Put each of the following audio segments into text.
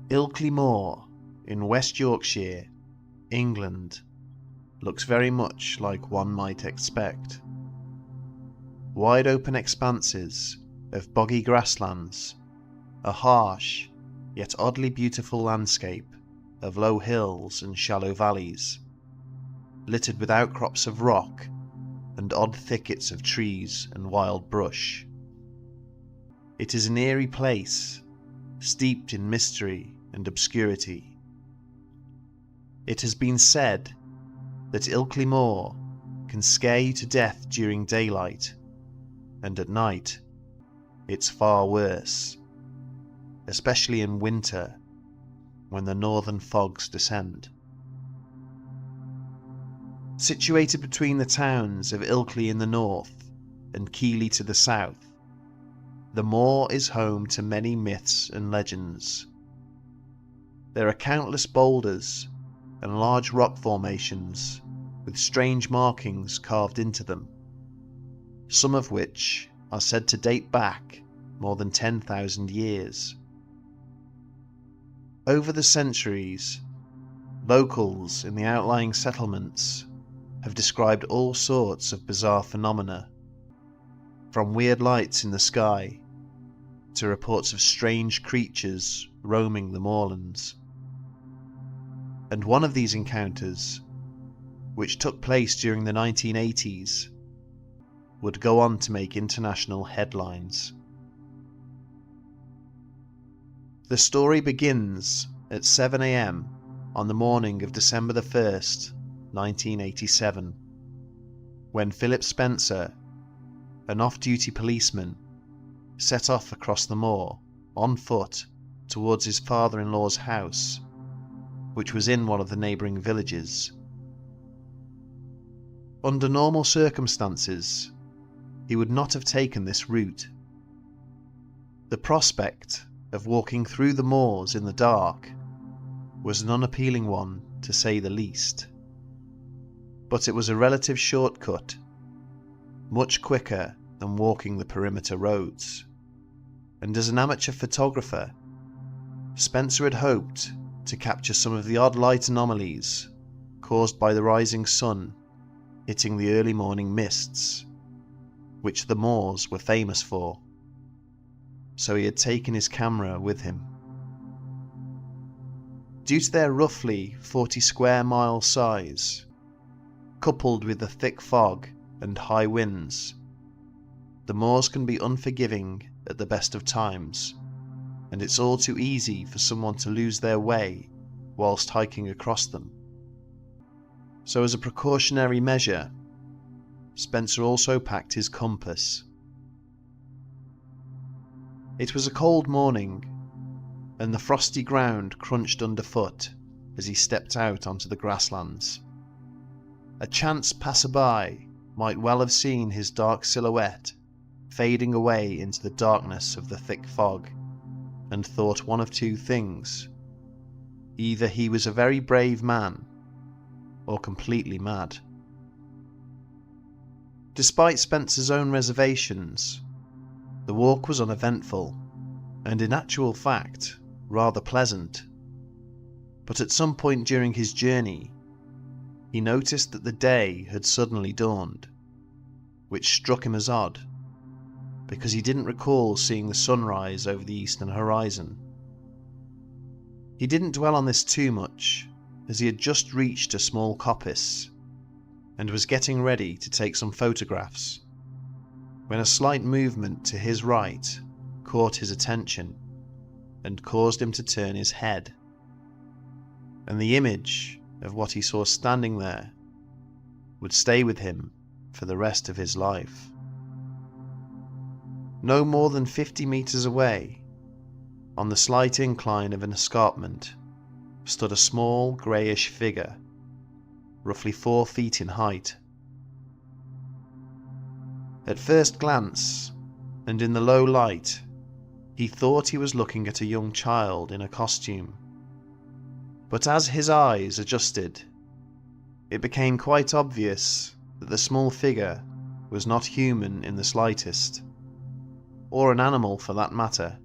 Ilkley Moor in West Yorkshire, England, looks very much like one might expect. Wide open expanses of boggy grasslands, a harsh yet oddly beautiful landscape of low hills and shallow valleys, littered with outcrops of rock and odd thickets of trees and wild brush. It is an eerie place, steeped in mystery and obscurity. It has been said that Ilkley Moor can scare you to death during daylight, and at night it's far worse, especially in winter when the northern fogs descend. Situated between the towns of Ilkley in the north and Keighley to the south, the moor is home to many myths and legends. There are countless boulders and large rock formations with strange markings carved into them, some of which are said to date back more than 10,000 years. Over the centuries, locals in the outlying settlements have described all sorts of bizarre phenomena, from weird lights in the sky to reports of strange creatures roaming the moorlands. And one of these encounters, which took place during the 1980s, would go on to make international headlines. The story begins at 7 a.m. on the morning of December the 1st, 1987, when Philip Spencer, an off-duty policeman, set off across the moor on foot towards his father-in-law's house, which was in one of the neighbouring villages. Under normal circumstances, he would not have taken this route. The prospect of walking through the moors in the dark was an unappealing one, to say the least. But it was a relative shortcut, much quicker than walking the perimeter roads, and as an amateur photographer, Spencer had hoped to capture some of the odd light anomalies caused by the rising sun hitting the early morning mists, which the moors were famous for. So he had taken his camera with him. Due to their roughly 40 square mile size, coupled with the thick fog and high winds, the moors can be unforgiving at the best of times, and it's all too easy for someone to lose their way whilst hiking across them. So as a precautionary measure, Spencer also packed his compass. It was a cold morning, and the frosty ground crunched underfoot as he stepped out onto the grasslands. A chance passerby might well have seen his dark silhouette fading away into the darkness of the thick fog, and thought one of two things. Either he was a very brave man, or completely mad. Despite Spencer's own reservations, the walk was uneventful, and in actual fact, rather pleasant. But at some point during his journey, he noticed that the day had suddenly dawned, which struck him as odd, because he didn't recall seeing the sunrise over the eastern horizon. He didn't dwell on this too much, as he had just reached a small coppice, and was getting ready to take some photographs, when a slight movement to his right caught his attention and caused him to turn his head, and the image of what he saw standing there would stay with him for the rest of his life. No more than 50 meters away, on the slight incline of an escarpment, stood a small greyish figure, roughly 4 feet in height. At first glance, and in the low light, he thought he was looking at a young child in a costume. But as his eyes adjusted, it became quite obvious that the small figure was not human in the slightest, or an animal for that matter.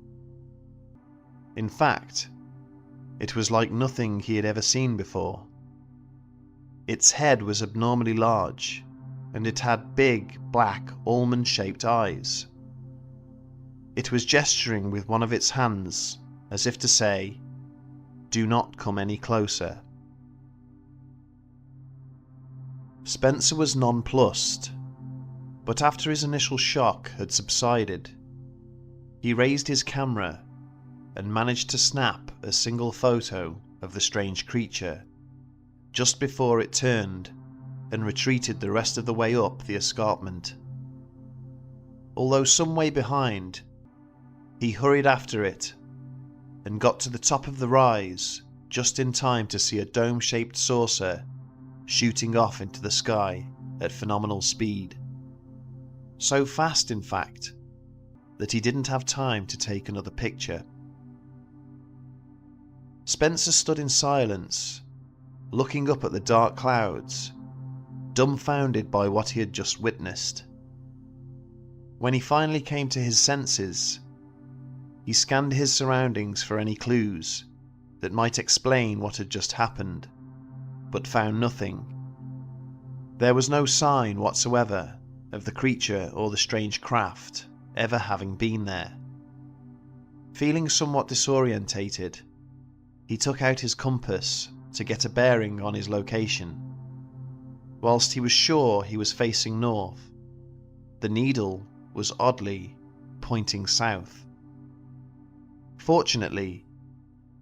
In fact, It was like nothing he had ever seen before. Its head was abnormally large, and it had big, black, almond-shaped eyes. It was gesturing with one of its hands, as if to say, "Do not come any closer." Spencer was nonplussed, but after his initial shock had subsided, he raised his camera and managed to snap a single photo of the strange creature just before it turned and retreated the rest of the way up the escarpment. Although some way behind, he hurried after it and got to the top of the rise just in time to see a dome-shaped saucer shooting off into the sky at phenomenal speed. So fast, in fact, that he didn't have time to take another picture. Spencer stood in silence, looking up at the dark clouds, dumbfounded by what he had just witnessed. When he finally came to his senses, he scanned his surroundings for any clues that might explain what had just happened, but found nothing. There was no sign whatsoever of the creature or the strange craft ever having been there. Feeling somewhat disorientated, he took out his compass to get a bearing on his location. Whilst he was sure he was facing north, the needle was oddly pointing south. Fortunately,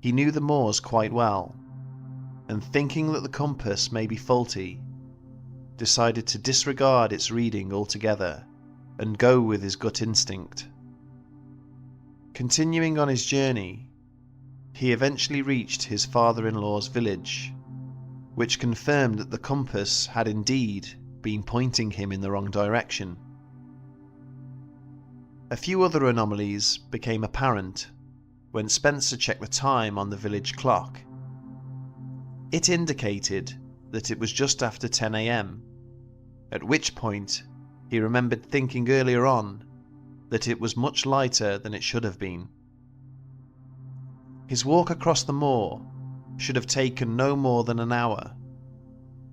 he knew the moors quite well, and thinking that the compass may be faulty, decided to disregard its reading altogether and go with his gut instinct. Continuing on his journey, he eventually reached his father-in-law's village, which confirmed that the compass had indeed been pointing him in the wrong direction. A few other anomalies became apparent when Spencer checked the time on the village clock. It indicated that it was just after 10 AM, at which point he remembered thinking earlier on that it was much lighter than it should have been. His walk across the moor should have taken no more than an hour,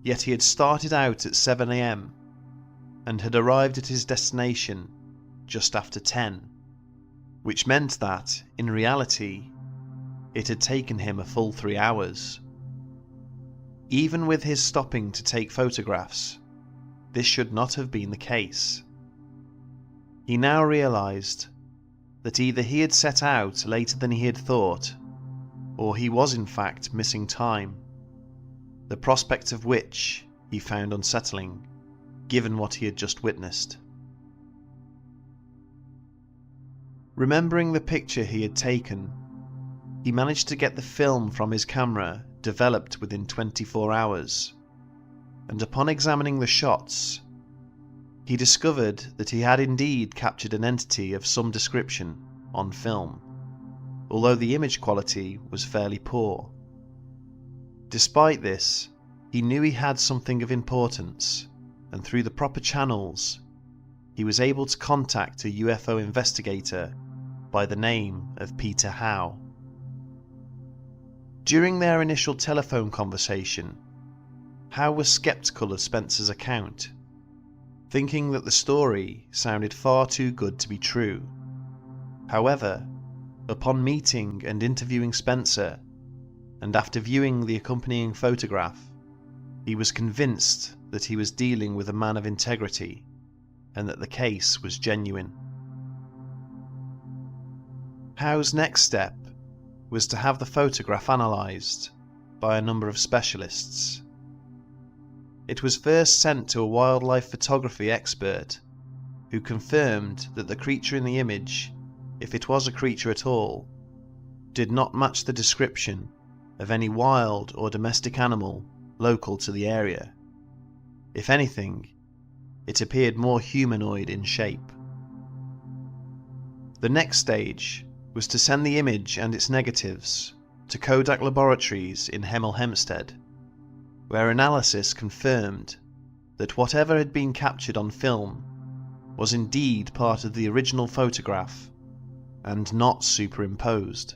yet he had started out at 7 AM and had arrived at his destination just after 10, which meant that, in reality, it had taken him a full 3 hours. Even with his stopping to take photographs, this should not have been the case. He now realised that either he had set out later than he had thought, or he was in fact missing time, the prospect of which he found unsettling, given what he had just witnessed. Remembering the picture he had taken, he managed to get the film from his camera developed within 24 hours, and upon examining the shots, he discovered that he had indeed captured an entity of some description on film, although the image quality was fairly poor. Despite this, he knew he had something of importance, and through the proper channels, he was able to contact a UFO investigator by the name of Peter Howe. During their initial telephone conversation, Howe was skeptical of Spencer's account, thinking that the story sounded far too good to be true. However, upon meeting and interviewing Spencer, and after viewing the accompanying photograph, he was convinced that he was dealing with a man of integrity and that the case was genuine. Howe's next step was to have the photograph analysed by a number of specialists. It was first sent to a wildlife photography expert, who confirmed that the creature in the image, if it was a creature at all, did not match the description of any wild or domestic animal local to the area. If anything, it appeared more humanoid in shape. The next stage was to send the image and its negatives to Kodak Laboratories in Hemel Hempstead, where analysis confirmed that whatever had been captured on film was indeed part of the original photograph and not superimposed.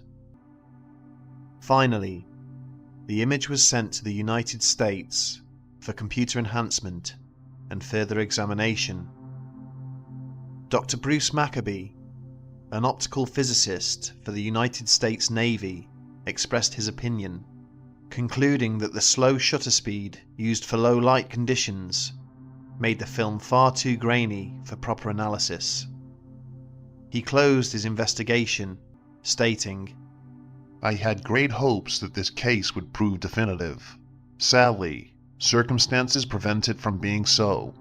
Finally, the image was sent to the United States for computer enhancement and further examination. Dr. Bruce Maccabee, an optical physicist for the United States Navy, expressed his opinion, concluding that the slow shutter speed used for low light conditions made the film far too grainy for proper analysis. He closed his investigation, stating, "I had great hopes that this case would prove definitive. Sadly, circumstances prevent it from being so."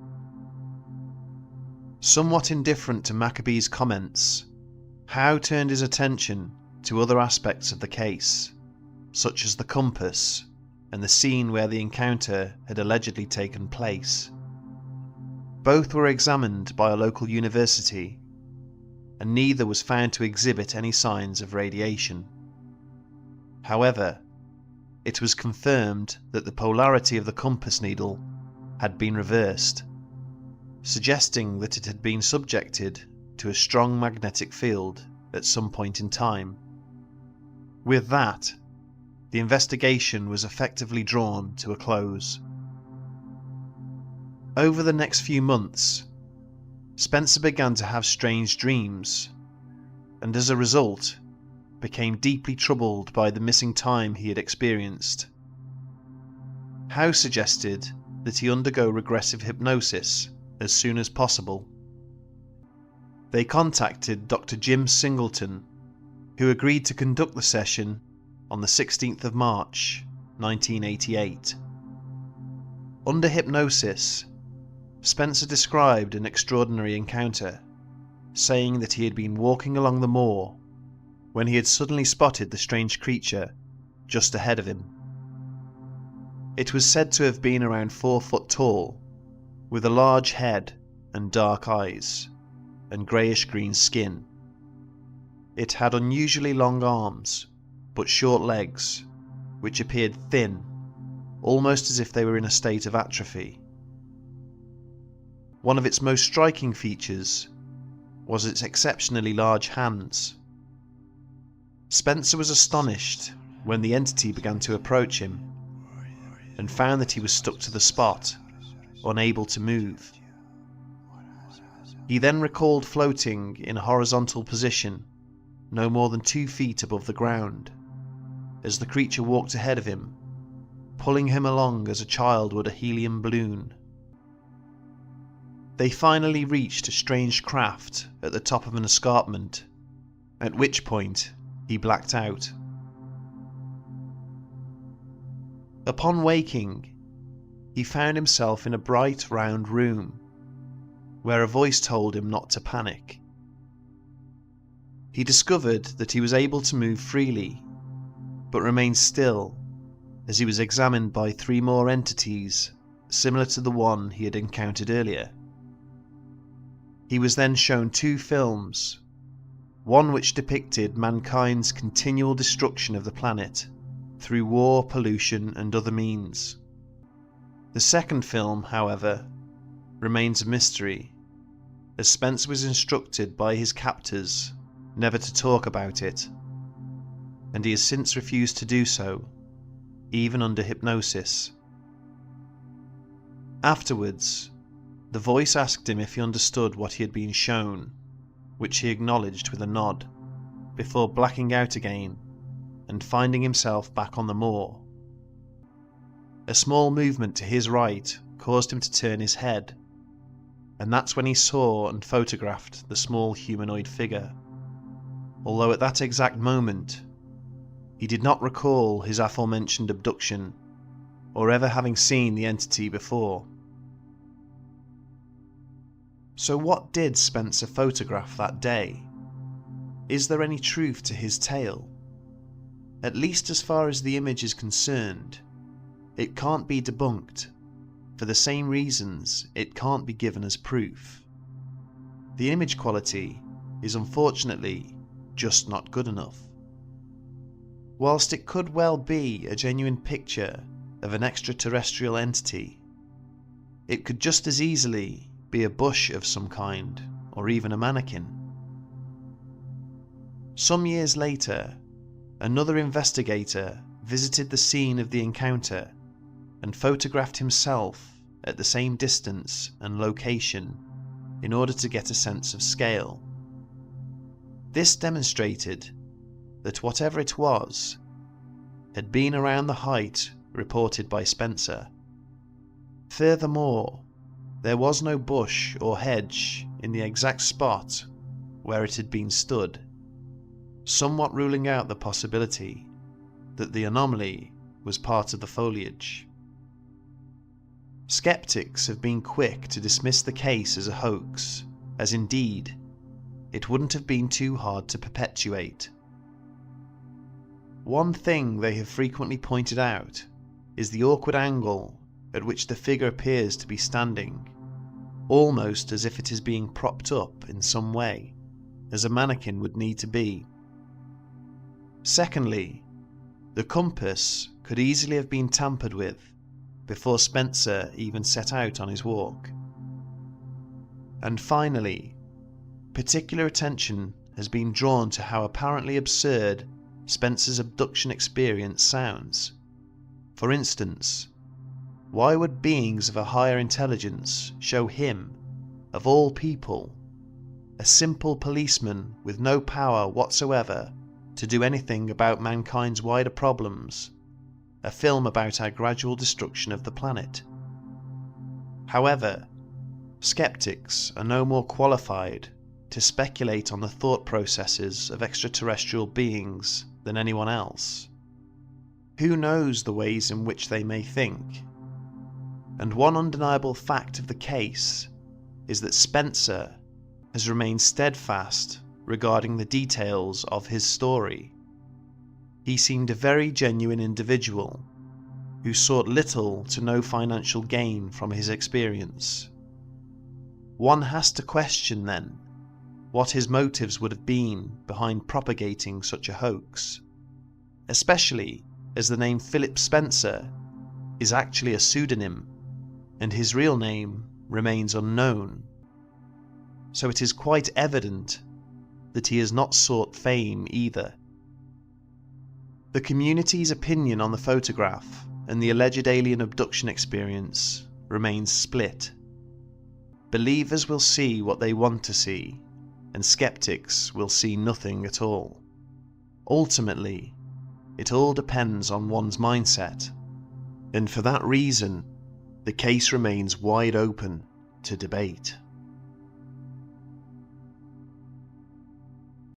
Somewhat indifferent to Maccabee's comments, Howe turned his attention to other aspects of the case, such as the compass and the scene where the encounter had allegedly taken place. Both were examined by a local university, and neither was found to exhibit any signs of radiation. However, it was confirmed that the polarity of the compass needle had been reversed, suggesting that it had been subjected to a strong magnetic field at some point in time. With that, the investigation was effectively drawn to a close. Over the next few months, Spencer began to have strange dreams, and as a result, became deeply troubled by the missing time he had experienced. Howe suggested that he undergo regressive hypnosis as soon as possible. They contacted Dr. Jim Singleton, who agreed to conduct the session on the 16th of March, 1988. Under hypnosis, Spencer described an extraordinary encounter, saying that he had been walking along the moor when he had suddenly spotted the strange creature just ahead of him. It was said to have been around 4 foot tall, with a large head and dark eyes, and greyish-green skin. It had unusually long arms, but short legs, which appeared thin, almost as if they were in a state of atrophy. One of its most striking features was its exceptionally large hands. Spencer was astonished when the entity began to approach him, and found that he was stuck to the spot, unable to move. He then recalled floating in a horizontal position, no more than 2 feet above the ground, as the creature walked ahead of him, pulling him along as a child would a helium balloon. They finally reached a strange craft at the top of an escarpment, at which point he blacked out. Upon waking, he found himself in a bright round room, where a voice told him not to panic. He discovered that he was able to move freely, but remained still as he was examined by 3 more entities similar to the one he had encountered earlier. He was then shown 2 films, one which depicted mankind's continual destruction of the planet through war, pollution, and other means. The second film, however, remains a mystery, as Spence was instructed by his captors never to talk about it, and he has since refused to do so, even under hypnosis. Afterwards, the voice asked him if he understood what he had been shown, which he acknowledged with a nod, before blacking out again and finding himself back on the moor. A small movement to his right caused him to turn his head, and that's when he saw and photographed the small humanoid figure, although at that exact moment he did not recall his aforementioned abduction or ever having seen the entity before. So what did Spencer photograph that day? Is there any truth to his tale? At least as far as the image is concerned, it can't be debunked, for the same reasons it can't be given as proof. The image quality is unfortunately just not good enough. Whilst it could well be a genuine picture of an extraterrestrial entity, it could just as easily be a bush of some kind, or even a mannequin. Some years later, another investigator visited the scene of the encounter and photographed himself at the same distance and location in order to get a sense of scale. This demonstrated that whatever it was had been around the height reported by Spencer. Furthermore, there was no bush or hedge in the exact spot where it had been stood, somewhat ruling out the possibility that the anomaly was part of the foliage. Skeptics have been quick to dismiss the case as a hoax, as indeed it wouldn't have been too hard to perpetuate. One thing they have frequently pointed out is the awkward angle at which the figure appears to be standing, almost as if it is being propped up in some way, as a mannequin would need to be. Secondly, the compass could easily have been tampered with before Spencer even set out on his walk. And finally, particular attention has been drawn to how apparently absurd Spencer's abduction experience sounds. For instance, why would beings of a higher intelligence show him, of all people, a simple policeman with no power whatsoever to do anything about mankind's wider problems, a film about our gradual destruction of the planet? However, skeptics are no more qualified to speculate on the thought processes of extraterrestrial beings than anyone else. Who knows the ways in which they may think? And one undeniable fact of the case is that Spencer has remained steadfast regarding the details of his story. He seemed a very genuine individual who sought little to no financial gain from his experience. One has to question, then, what his motives would have been behind propagating such a hoax, especially as the name Philip Spencer is actually a pseudonym and his real name remains unknown. So it is quite evident that he has not sought fame either. The community's opinion on the photograph and the alleged alien abduction experience remains split. Believers will see what they want to see, and skeptics will see nothing at all. Ultimately, it all depends on one's mindset, and for that reason, the case remains wide open to debate.